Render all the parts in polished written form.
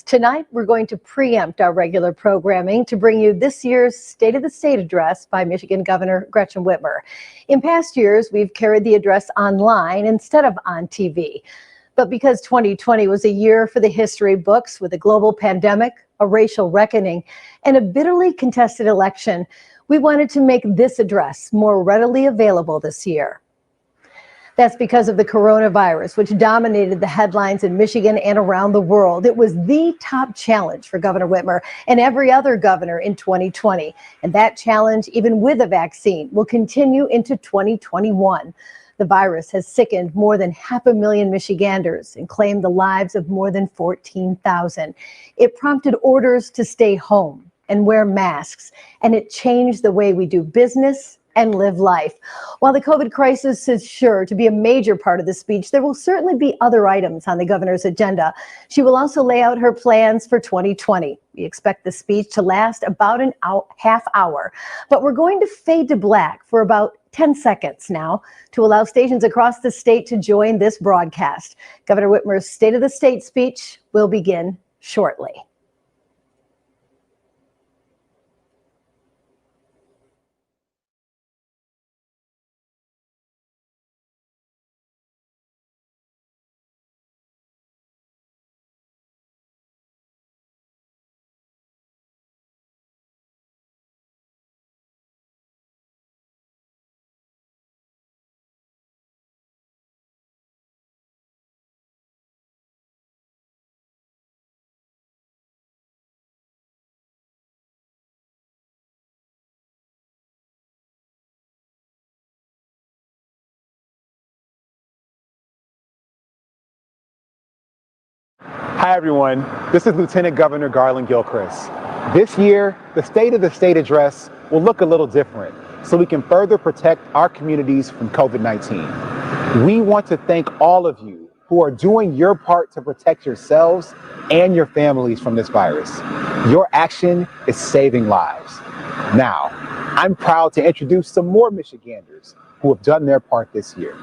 Tonight, we're going to preempt our regular programming to bring you this year's State of the State address by Michigan Governor Gretchen Whitmer. In past years, we've carried the address online instead of on TV. But because 2020 was a year for the history books with a global pandemic, a racial reckoning, and a bitterly contested election, we wanted to make this address more readily available this year. That's because of the coronavirus, which dominated the headlines in Michigan and around the world. It was the top challenge for Governor Whitmer and every other governor in 2020. And that challenge, even with a vaccine, will continue into 2021. The virus has sickened more than 500,000 Michiganders and claimed the lives of more than 14,000. It prompted orders to stay home and wear masks, and it changed the way we do business and live life. While the COVID crisis is sure to be a major part of the speech, there will certainly be other items on the governor's agenda. She will also lay out her plans for 2020. We expect the speech to last about an half hour, but we're going to fade to black for about 10 seconds now to allow stations across the state to join this broadcast. Governor Whitmer's State of the State speech will begin shortly. Hi everyone, this is Lieutenant Governor Garland Gilchrist. This year, the State of the State address will look a little different so we can further protect our communities from COVID-19. We want to thank all of you who are doing your part to protect yourselves and your families from this virus. Your action is saving lives. Now, I'm proud to introduce some more Michiganders who have done their part this year.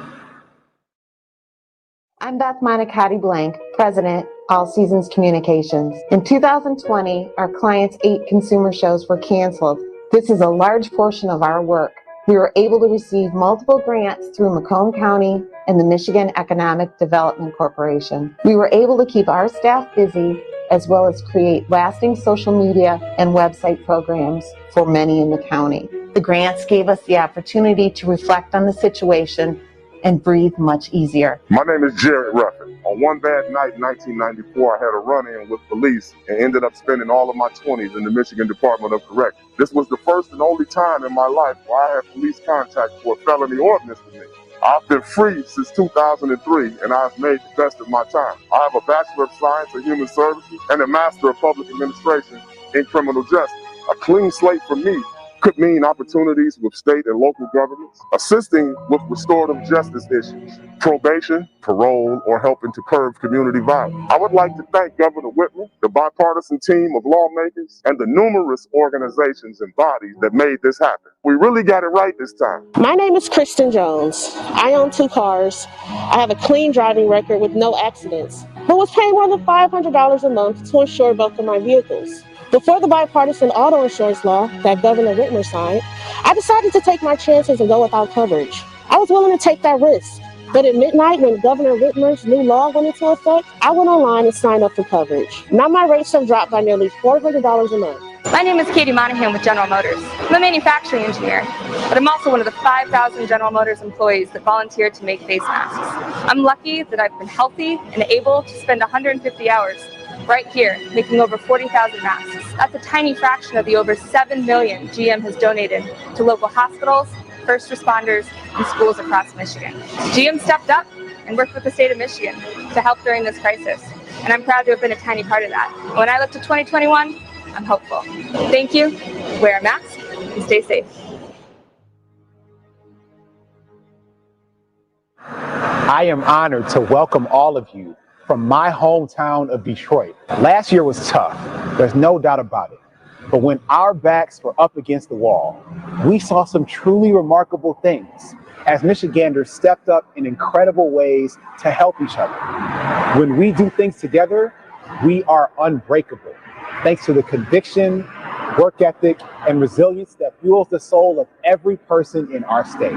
I'm Beth Monicati Blank, President, All Seasons Communications. In 2020, our clients' 8 consumer shows were canceled. This is a large portion of our work. We were able to receive multiple grants through Macomb County and the Michigan Economic Development Corporation. We were able to keep our staff busy as well as create lasting social media and website programs for many in the county. The grants gave us the opportunity to reflect on the situation and breathe much easier. My name is Jared Ruffin. On one bad night in 1994, I had a run-in with police and ended up spending all of my 20s in the Michigan Department of Corrections. This was the first and only time in my life where I had police contact for a felony ordinance with me. I've been free since 2003, and I've made the best of my time. I have a Bachelor of Science in Human Services and a Master of Public Administration in Criminal Justice. A clean slate for me could mean opportunities with state and local governments, assisting with restorative justice issues, probation, parole, or helping to curb community violence. I would like to thank Governor Whitmer, the bipartisan team of lawmakers, and the numerous organizations and bodies that made this happen. We really got it right this time. My name is Kristen Jones. I own 2 cars. I have a clean driving record with no accidents, but was paying more than $500 a month to insure both of my vehicles. Before the bipartisan auto insurance law that Governor Whitmer signed, I decided to take my chances and go without coverage. I was willing to take that risk, but at midnight when Governor Whitmer's new law went into effect, I went online and signed up for coverage. Now my rates have dropped by nearly $400 a month. My name is Katie Monahan with General Motors. I'm a manufacturing engineer, but I'm also one of the 5,000 General Motors employees that volunteered to make face masks. I'm lucky that I've been healthy and able to spend 150 hours right here, making over 40,000 masks. That's a tiny fraction of the over 7 million GM has donated to local hospitals, first responders, and schools across Michigan. GM stepped up and worked with the state of Michigan to help during this crisis, and I'm proud to have been a tiny part of that. When I look to 2021, I'm hopeful. Thank you, wear a mask, and stay safe. I am honored to welcome all of you from my hometown of Detroit. Last year was tough, there's no doubt about it. But when our backs were up against the wall, we saw some truly remarkable things as Michiganders stepped up in incredible ways to help each other. When we do things together, We are unbreakable, thanks to the conviction, work ethic, and resilience that fuels the soul of every person in our state.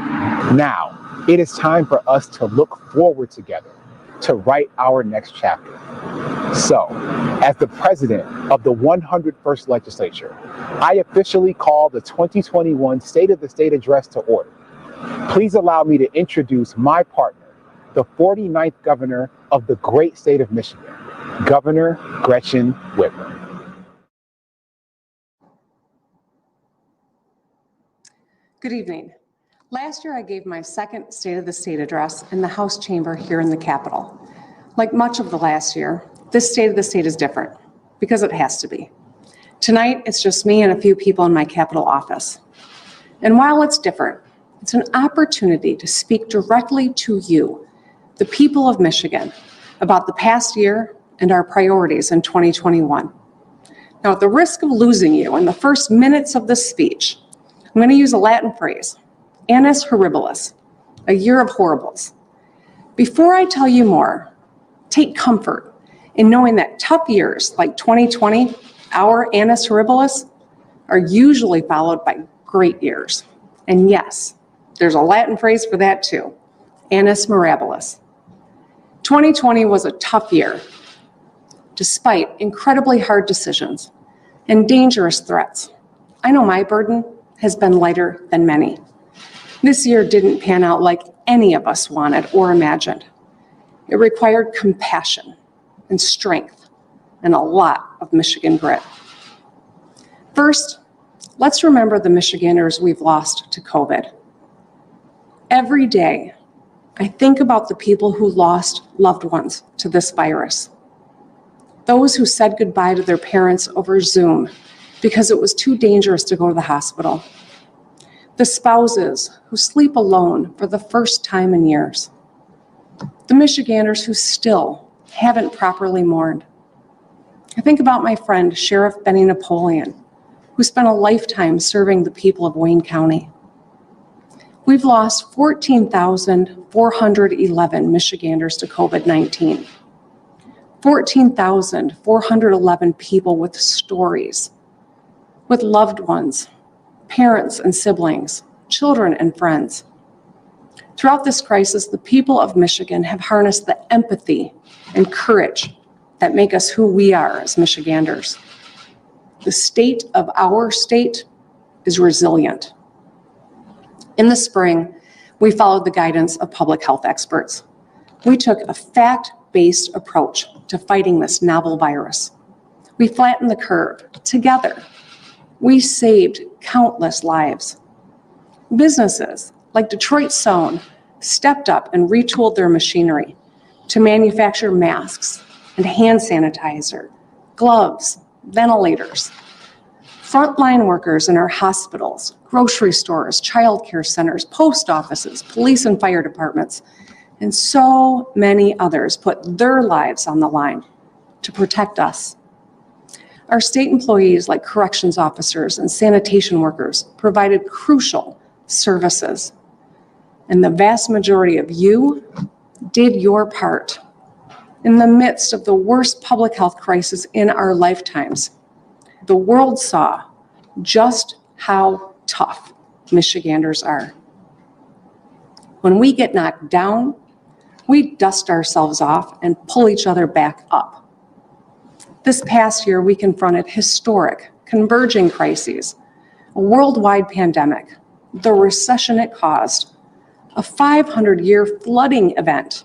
Now, it is time for us to look forward together, to write our next chapter. So, as the president of the 101st Legislature, I officially call the 2021 State of the State Address to order. Please allow me to introduce my partner, the 49th governor of the great state of Michigan, Governor Gretchen Whitmer. Good evening. Last year, I gave my second State of the State address in the House chamber here in the Capitol. Like much of the last year, this State of the State is different because it has to be. Tonight, it's just me and a few people in my Capitol office. And while it's different, it's an opportunity to speak directly to you, the people of Michigan, about the past year and our priorities in 2021. Now, at the risk of losing you in the first minutes of this speech, I'm going to use a Latin phrase, annus horribilis, a year of horribles. Before I tell you more, take comfort in knowing that tough years like 2020, our annus horribilis, are usually followed by great years. And yes, there's a Latin phrase for that too, annus mirabilis. 2020 was a tough year, despite incredibly hard decisions and dangerous threats. I know my burden has been lighter than many. This year didn't pan out like any of us wanted or imagined. It required compassion and strength and a lot of Michigan grit. First, let's remember the Michiganders we've lost to COVID. Every day, I think about the people who lost loved ones to this virus. Those who said goodbye to their parents over Zoom because it was too dangerous to go to the hospital. The spouses who sleep alone for the first time in years. The Michiganders who still haven't properly mourned. I think about my friend, Sheriff Benny Napoleon, who spent a lifetime serving the people of Wayne County. We've lost 14,411 Michiganders to COVID-19. 14,411 people with stories, with loved ones, parents and siblings, children and friends. Throughout this crisis, the people of Michigan have harnessed the empathy and courage that make us who we are as Michiganders. The state of our state is resilient. In the spring, we followed the guidance of public health experts. We took a fact-based approach to fighting this novel virus. We flattened the curve together. We saved countless lives. Businesses like Detroit Sewn stepped up and retooled their machinery to manufacture masks and hand sanitizer, gloves, ventilators. Frontline workers in our hospitals, grocery stores, childcare centers, post offices, police and fire departments, and so many others put their lives on the line to protect us. Our state employees, like corrections officers and sanitation workers, provided crucial services. And the vast majority of you did your part. In the midst of the worst public health crisis in our lifetimes, the world saw just how tough Michiganders are. When we get knocked down, we dust ourselves off and pull each other back up. This past year, we confronted historic, converging crises, a worldwide pandemic, the recession it caused, a 500-year flooding event,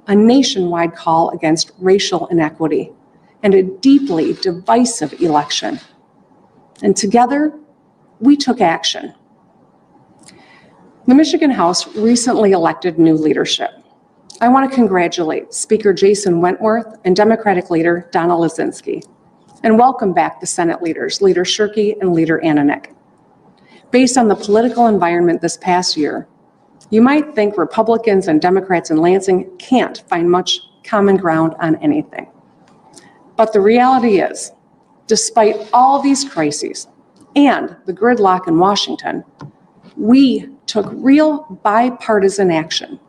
a nationwide call against racial inequity, and a deeply divisive election. And together, we took action. The Michigan House recently elected new leadership. I want to congratulate Speaker Jason Wentworth and Democratic leader Donna Lazinski, and welcome back the Senate leaders, Leader Shirkey and Leader Ananek. Based on the political environment this past year, you might think Republicans and Democrats in Lansing can't find much common ground on anything. But the reality is, despite all these crises and the gridlock in Washington, we took real bipartisan action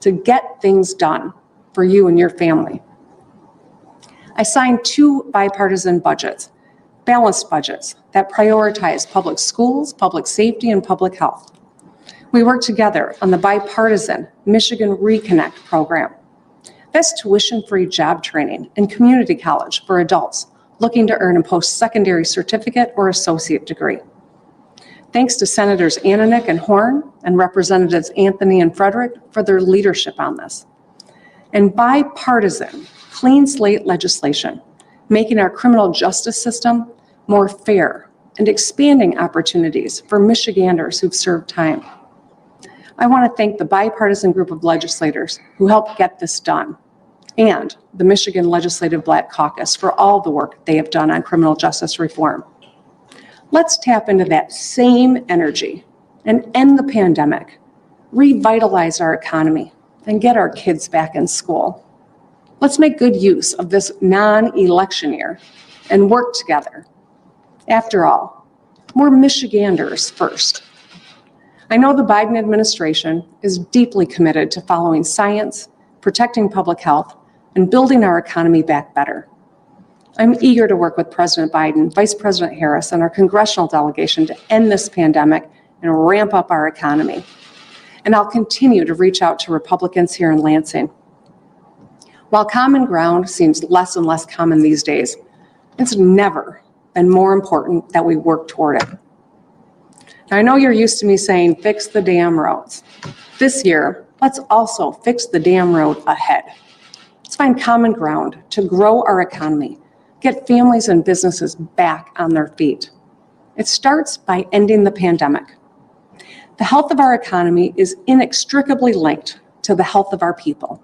to get things done for you and your family. I signed 2 bipartisan budgets, balanced budgets that prioritize public schools, public safety, and public health. We worked together on the bipartisan Michigan Reconnect program. That's tuition-free job training in community college for adults looking to earn a post-secondary certificate or associate degree. Thanks to Senators Ananick and Horn and Representatives Anthony and Frederick for their leadership on this. And bipartisan, clean slate legislation, making our criminal justice system more fair and expanding opportunities for Michiganders who've served time. I want to thank the bipartisan group of legislators who helped get this done, and the Michigan Legislative Black Caucus for all the work they have done on criminal justice reform. Let's tap into that same energy and end the pandemic, revitalize our economy, and get our kids back in school. Let's make good use of this non-election year and work together. After all, we're Michiganders first. I know the Biden administration is deeply committed to following science, protecting public health, and building our economy back better. I'm eager to work with President Biden, Vice President Harris, and our congressional delegation to end this pandemic and ramp up our economy. And I'll continue to reach out to Republicans here in Lansing. While common ground seems less and less common these days, it's never been more important that we work toward it. Now, I know you're used to me saying, fix the damn roads. This year, let's also fix the damn road ahead. Let's find common ground to grow our economy, get families and businesses back on their feet. It starts by ending the pandemic. The health of our economy is inextricably linked to the health of our people.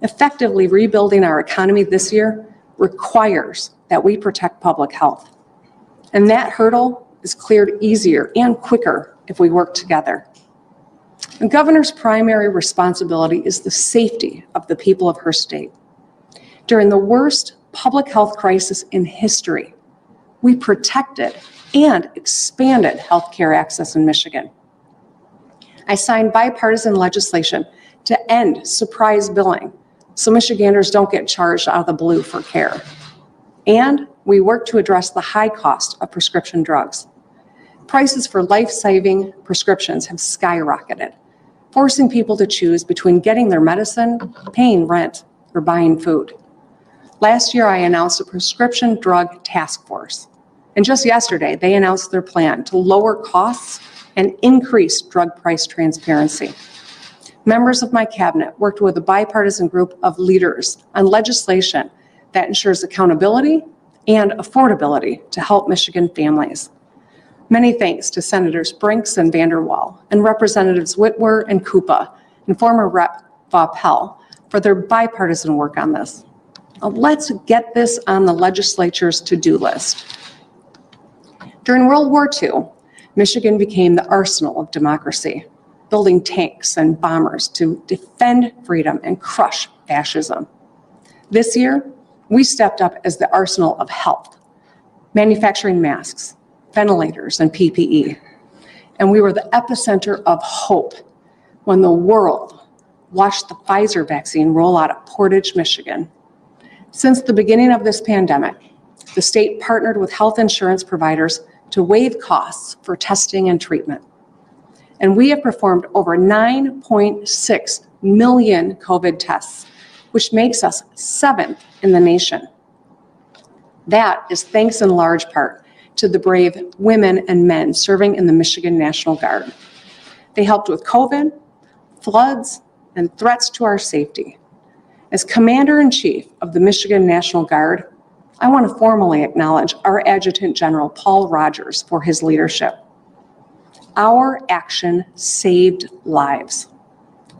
Effectively rebuilding our economy this year requires that we protect public health. And that hurdle is cleared easier and quicker if we work together. The governor's primary responsibility is the safety of the people of her state. During the worst public health crisis in history, we protected and expanded healthcare access in Michigan. I signed bipartisan legislation to end surprise billing so Michiganders don't get charged out of the blue for care. And we work to address the high cost of prescription drugs. Prices for life-saving prescriptions have skyrocketed, forcing people to choose between getting their medicine, paying rent, or buying food. Last year, I announced a prescription drug task force. And just yesterday, they announced their plan to lower costs and increase drug price transparency. Members of my cabinet worked with a bipartisan group of leaders on legislation that ensures accountability and affordability to help Michigan families. Many thanks to Senators Brinks and Vanderwall and Representatives Whitmer and Koopa and former Rep. Vaupel for their bipartisan work on this. Let's get this on the legislature's to-do list. During World War II, Michigan became the arsenal of democracy, building tanks and bombers to defend freedom and crush fascism. This year, we stepped up as the arsenal of health, manufacturing masks, ventilators, and PPE. And we were the epicenter of hope when the world watched the Pfizer vaccine roll out of Portage, Michigan. Since the beginning of this pandemic, the state partnered with health insurance providers to waive costs for testing and treatment. And we have performed over 9.6 million COVID tests, which makes us 7th in the nation. That is thanks in large part to the brave women and men serving in the Michigan National Guard. They helped with COVID, floods, and threats to our safety. As Commander-in-Chief of the Michigan National Guard, I want to formally acknowledge our Adjutant General Paul Rogers for his leadership. Our action saved lives,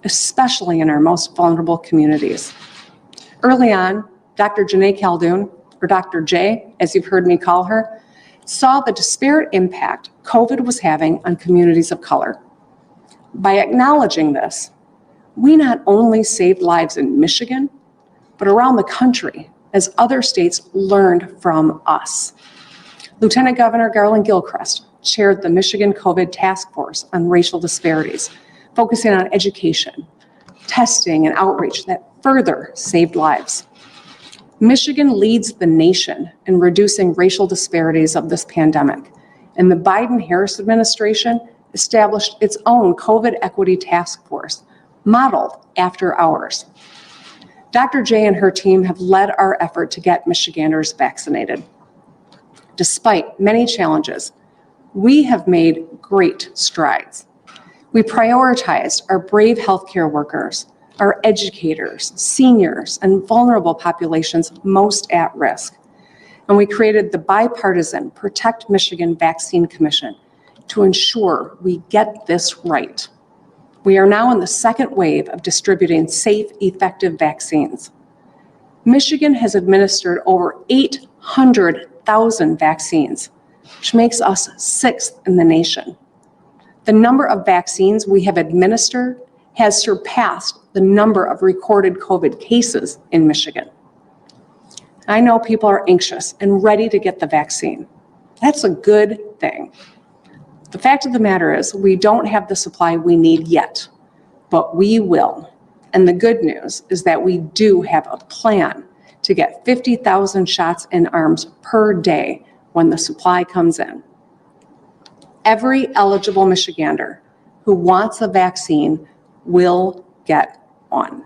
especially in our most vulnerable communities. Early on, Dr. Janae Caldoun, or Dr. J, as you've heard me call her, saw the disparate impact COVID was having on communities of color. By acknowledging this, we not only saved lives in Michigan, but around the country as other states learned from us. Lieutenant Governor Garland Gilchrist chaired the Michigan COVID Task Force on Racial Disparities, focusing on education, testing, and outreach that further saved lives. Michigan leads the nation in reducing racial disparities of this pandemic, and the Biden-Harris administration established its own COVID equity task force, modeled after ours. Dr. J and her team have led our effort to get Michiganders vaccinated. Despite many challenges, we have made great strides. We prioritized our brave healthcare workers, our educators, seniors, and vulnerable populations most at risk. And we created the Bipartisan Protect Michigan Vaccine Commission to ensure we get this right. We are now in the second wave of distributing safe, effective vaccines. Michigan has administered over 800,000 vaccines, which makes us 6th in the nation. The number of vaccines we have administered has surpassed the number of recorded COVID cases in Michigan. I know people are anxious and ready to get the vaccine. That's a good thing. The fact of the matter is we don't have the supply we need yet, but we will. And the good news is that we do have a plan to get 50,000 shots in arms per day when the supply comes in. Every eligible Michigander who wants a vaccine will get one.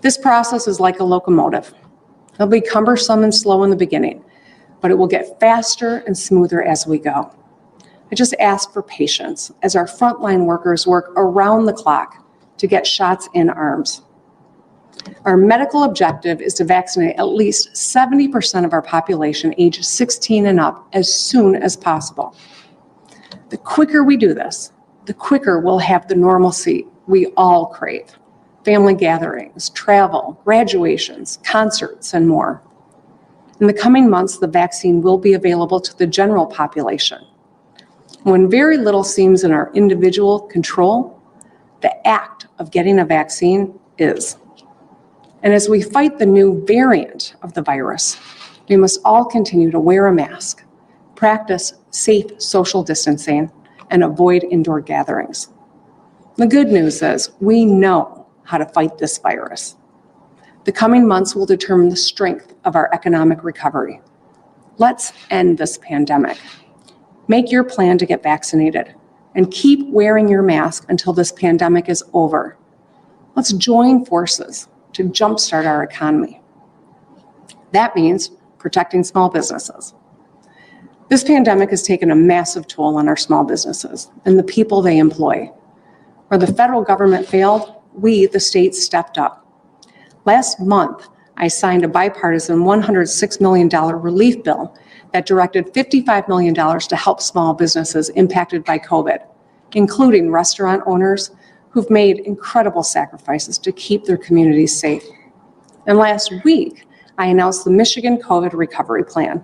This process is like a locomotive. It'll be cumbersome and slow in the beginning, but it will get faster and smoother as we go. I just ask for patience as our frontline workers work around the clock to get shots in arms. Our medical objective is to vaccinate at least 70% of our population age 16 and up as soon as possible. The quicker we do this, the quicker we'll have the normalcy we all crave. Family gatherings, travel, graduations, concerts, and more. In the coming months, the vaccine will be available to the general population. When very little seems in our individual control, the act of getting a vaccine is. And as we fight the new variant of the virus, we must all continue to wear a mask, practice safe social distancing, and avoid indoor gatherings. The good news is we know how to fight this virus. The coming months will determine the strength of our economic recovery. Let's end this pandemic. Make your plan to get vaccinated and keep wearing your mask until this pandemic is over. Let's join forces to jumpstart our economy. That means protecting small businesses. This pandemic has taken a massive toll on our small businesses and the people they employ. Where the federal government failed, we, the states, stepped up. Last month, I signed a bipartisan $106 million relief bill that directed $55 million to help small businesses impacted by COVID, including restaurant owners who've made incredible sacrifices to keep their communities safe. And last week, I announced the Michigan COVID Recovery Plan,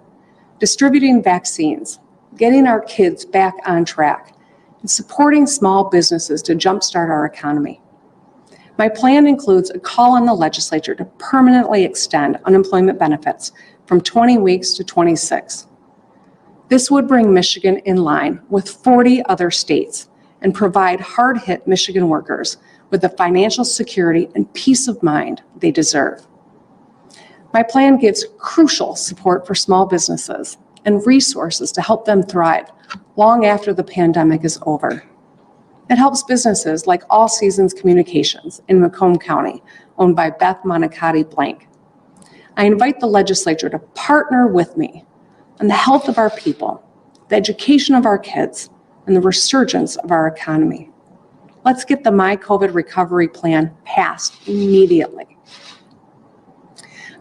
distributing vaccines, getting our kids back on track, and supporting small businesses to jumpstart our economy. My plan includes a call on the legislature to permanently extend unemployment benefits from 20 weeks to 26. This would bring Michigan in line with 40 other states and provide hard-hit Michigan workers with the financial security and peace of mind they deserve. My plan gives crucial support for small businesses and resources to help them thrive long after the pandemic is over. It helps businesses like All Seasons Communications in Macomb County, owned by Beth Monicati Blank. I invite the legislature to partner with me on the health of our people, the education of our kids, and the resurgence of our economy. Let's get the My COVID Recovery Plan passed immediately.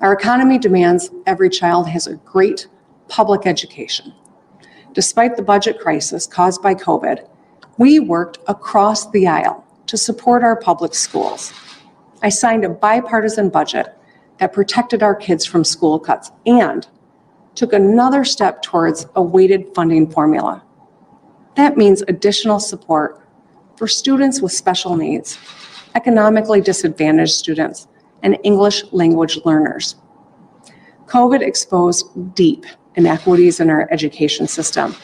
Our economy demands every child has a great public education. Despite the budget crisis caused by COVID, we worked across the aisle to support our public schools. I signed a bipartisan budget that protected our kids from school cuts and took another step towards a weighted funding formula. That means additional support for students with special needs, economically disadvantaged students, and English language learners. COVID exposed deep inequities in our education system.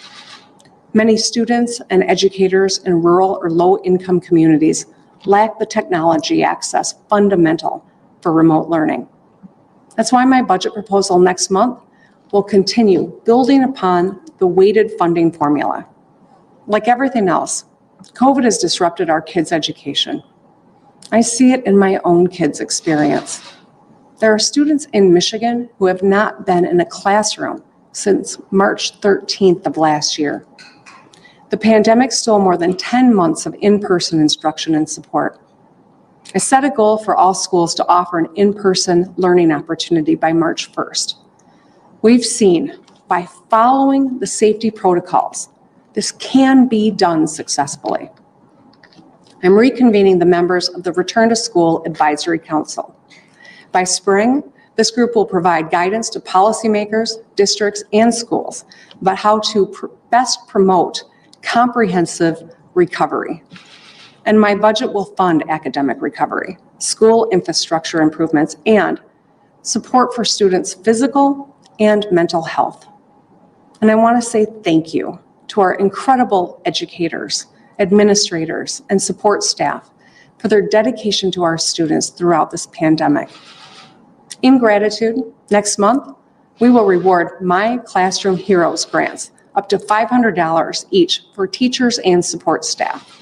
Many students and educators in rural or low-income communities lack the technology access fundamental for remote learning. That's why my budget proposal next month will continue building upon the weighted funding formula. Like everything else, COVID has disrupted our kids' education. I see it in my own kids' experience. There are students in Michigan who have not been in a classroom since March 13th of last year. The pandemic stole more than 10 months of in-person instruction and support. I set a goal for all schools to offer an in-person learning opportunity by March 1st. We've seen, by following the safety protocols, this can be done successfully. I'm reconvening the members of the Return to School Advisory Council. By spring, this group will provide guidance to policymakers, districts, and schools about how to best promote comprehensive recovery. And my budget will fund academic recovery, school infrastructure improvements, and support for students' physical and mental health. And I want to say thank you to our incredible educators, administrators, and support staff for their dedication to our students throughout this pandemic. In gratitude, next month, we will reward My Classroom Heroes grants up to $500 each for teachers and support staff.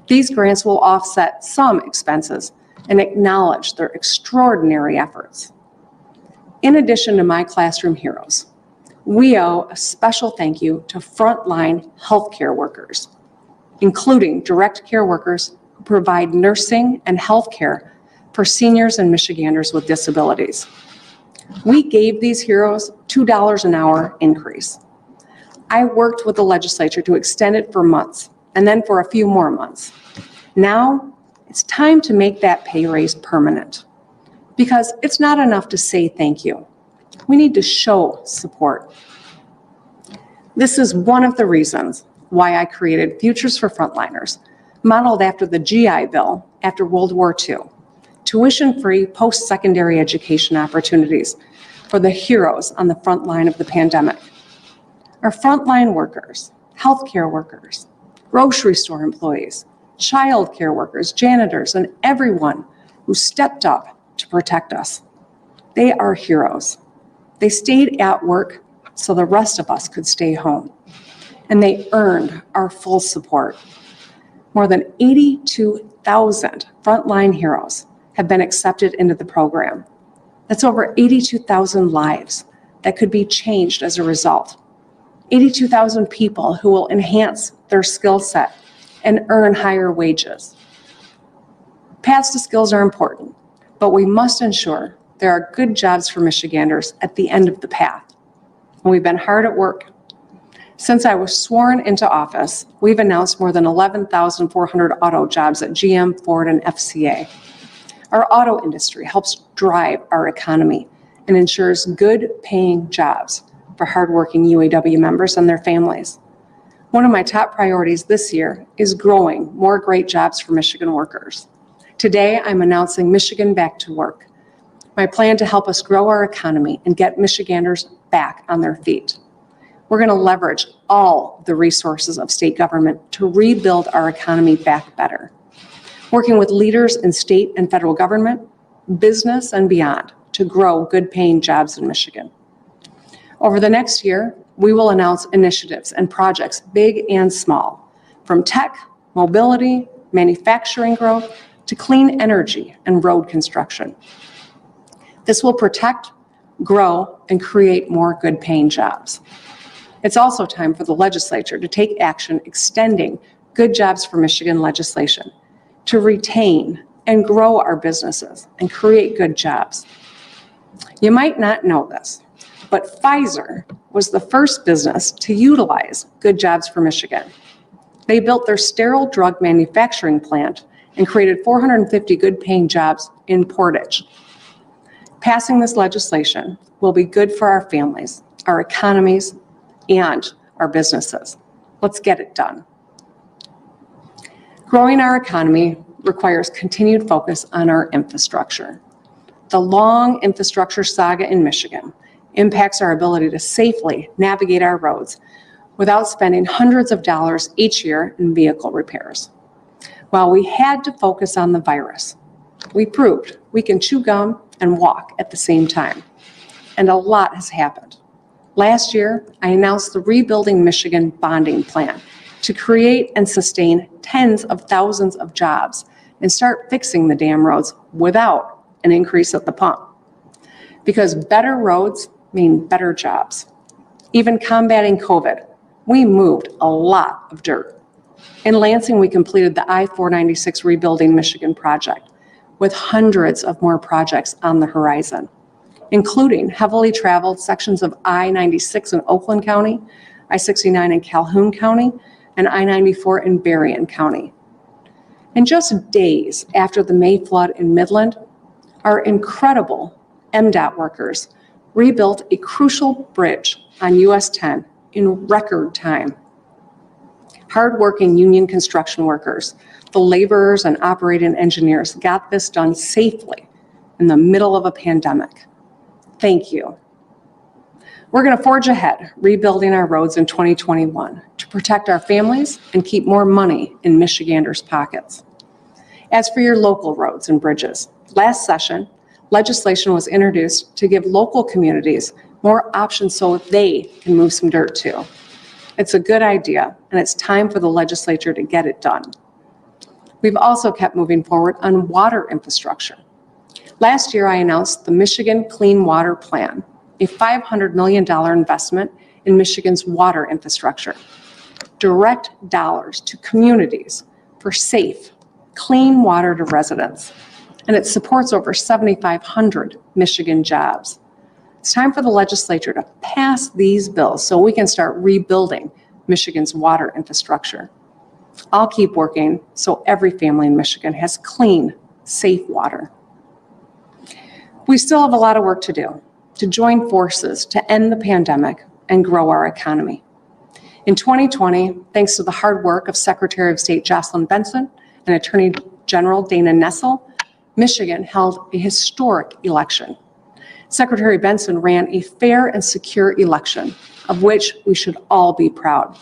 These grants will offset some expenses and acknowledge their extraordinary efforts. In addition to My Classroom Heroes, we owe a special thank you to frontline healthcare workers, including direct care workers who provide nursing and healthcare for seniors and Michiganders with disabilities. We gave these heroes $2 an hour increase. I worked with the legislature to extend it for months and then for a few more months. Now it's time to make that pay raise permanent, because it's not enough to say thank you. We need to show support. This is one of the reasons why I created Futures for Frontliners, modeled after the GI Bill after World War II, tuition-free post-secondary education opportunities for the heroes on the front line of the pandemic. Our frontline workers, healthcare workers, grocery store employees, child care workers, janitors, and everyone who stepped up to protect us. They are heroes. They stayed at work so the rest of us could stay home. And they earned our full support. More than 82,000 frontline heroes have been accepted into the program. That's over 82,000 lives that could be changed as a result. 82,000 people who will enhance their skill set and earn higher wages. Paths to skills are important, but we must ensure there are good jobs for Michiganders at the end of the path. And we've been hard at work. Since I was sworn into office, we've announced more than 11,400 auto jobs at GM, Ford, and FCA. Our auto industry helps drive our economy and ensures good paying jobs for hardworking UAW members and their families. One of my top priorities this year is growing more great jobs for Michigan workers. Today, I'm announcing Michigan Back to Work, my plan to help us grow our economy and get Michiganders back on their feet. We're going to leverage all the resources of state government to rebuild our economy back better, working with leaders in state and federal government, business, and beyond to grow good-paying jobs in Michigan. Over the next year, we will announce initiatives and projects big and small, from tech, mobility, manufacturing growth, to clean energy and road construction. This will protect, grow, and create more good-paying jobs. It's also time for the legislature to take action extending Good Jobs for Michigan legislation to retain and grow our businesses and create good jobs. You might not know this, but Pfizer was the first business to utilize Good Jobs for Michigan. They built their sterile drug manufacturing plant and created 450 good-paying jobs in Portage. Passing this legislation will be good for our families, our economies, and our businesses. Let's get it done. Growing our economy requires continued focus on our infrastructure. The long infrastructure saga in Michigan impacts our ability to safely navigate our roads without spending hundreds of dollars each year in vehicle repairs. While we had to focus on the virus, we proved we can chew gum and walk at the same time. and a lot has happened. Last year, I announced the Rebuilding Michigan Bonding Plan to create and sustain tens of thousands of jobs and start fixing the damn roads without an increase at the pump. Because better roads mean better jobs. Even combating COVID, we moved a lot of dirt. In Lansing, we completed the I-496 Rebuilding Michigan project with hundreds of more projects on the horizon, including heavily traveled sections of I-96 in Oakland County, I-69 in Calhoun County, and I-94 in Berrien County. And just days after the May flood in Midland, our incredible MDOT workers rebuilt a crucial bridge on US 10 in record time. Hardworking union construction workers, the laborers and operating engineers got this done safely in the middle of a pandemic. Thank you. We're going to forge ahead, rebuilding our roads in 2021 to protect our families and keep more money in Michiganders' pockets. As for your local roads and bridges, last session, legislation was introduced to give local communities more options so they can move some dirt too. It's a good idea, and it's time for the legislature to get it done. We've also kept moving forward on water infrastructure. Last year, I announced the Michigan Clean Water Plan, a $500 million investment in Michigan's water infrastructure. Direct dollars to communities for safe, clean water to residents. And it supports over 7,500 Michigan jobs. It's time for the legislature to pass these bills so we can start rebuilding Michigan's water infrastructure. I'll keep working so every family in Michigan has clean, safe water. We still have a lot of work to do to join forces to end the pandemic and grow our economy. In 2020, thanks to the hard work of Secretary of State Jocelyn Benson and Attorney General Dana Nessel, Michigan held a historic election. Secretary Benson ran a fair and secure election, of which we should all be proud.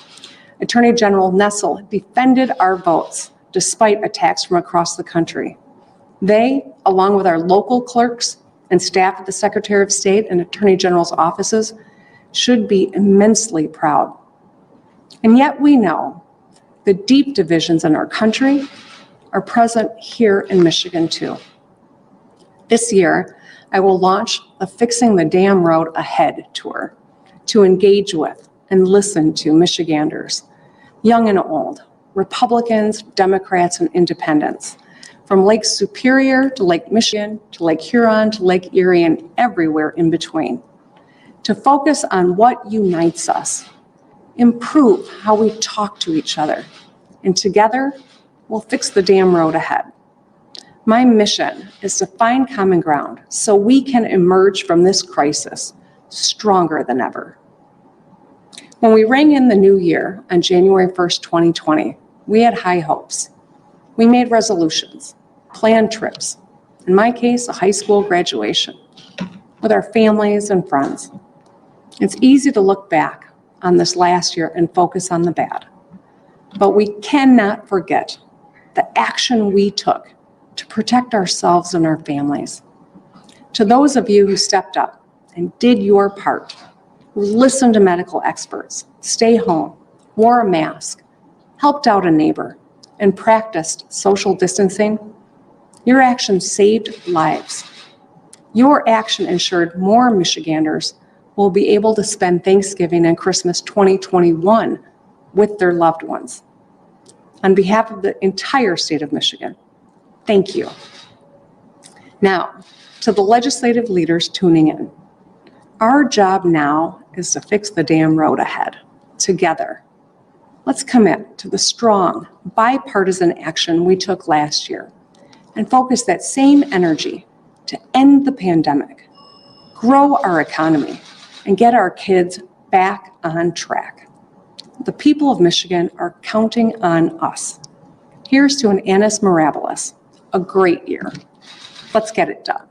Attorney General Nessel defended our votes despite attacks from across the country. They, along with our local clerks and staff at the Secretary of State and Attorney General's offices, should be immensely proud. And yet we know the deep divisions in our country are present here in Michigan too. This year, I will launch the Fixing the Damn Road Ahead tour to engage with and listen to Michiganders, young and old, Republicans, Democrats, and independents, from Lake Superior to Lake Michigan to Lake Huron to Lake Erie and everywhere in between, to focus on what unites us, improve how we talk to each other, and together we'll fix the damn road ahead. My mission is to find common ground so we can emerge from this crisis stronger than ever. When we rang in the new year on January 1st, 2020, we had high hopes. We made resolutions, planned trips, in my case, a high school graduation, with our families and friends. It's easy to look back on this last year and focus on the bad, but we cannot forget the action we took to protect ourselves and our families. To those of you who stepped up and did your part, who listened to medical experts, stay home, wore a mask, helped out a neighbor, and practiced social distancing, your action saved lives. Your action ensured more Michiganders will be able to spend Thanksgiving and Christmas 2021 with their loved ones. On behalf of the entire state of Michigan, thank you. Now, to the legislative leaders tuning in, our job now is to fix the damn road ahead, together. Let's commit to the strong, bipartisan action we took last year and focus that same energy to end the pandemic, grow our economy, and get our kids back on track. The people of Michigan are counting on us. Here's to an Annus Mirabilis, a great year. Let's get it done.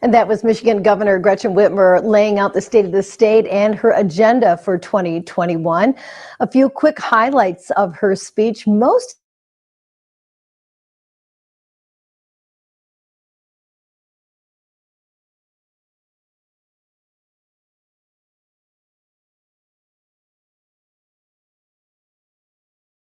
And that was Michigan Governor Gretchen Whitmer laying out the state of the state and her agenda for 2021. A few quick highlights of her speech. Most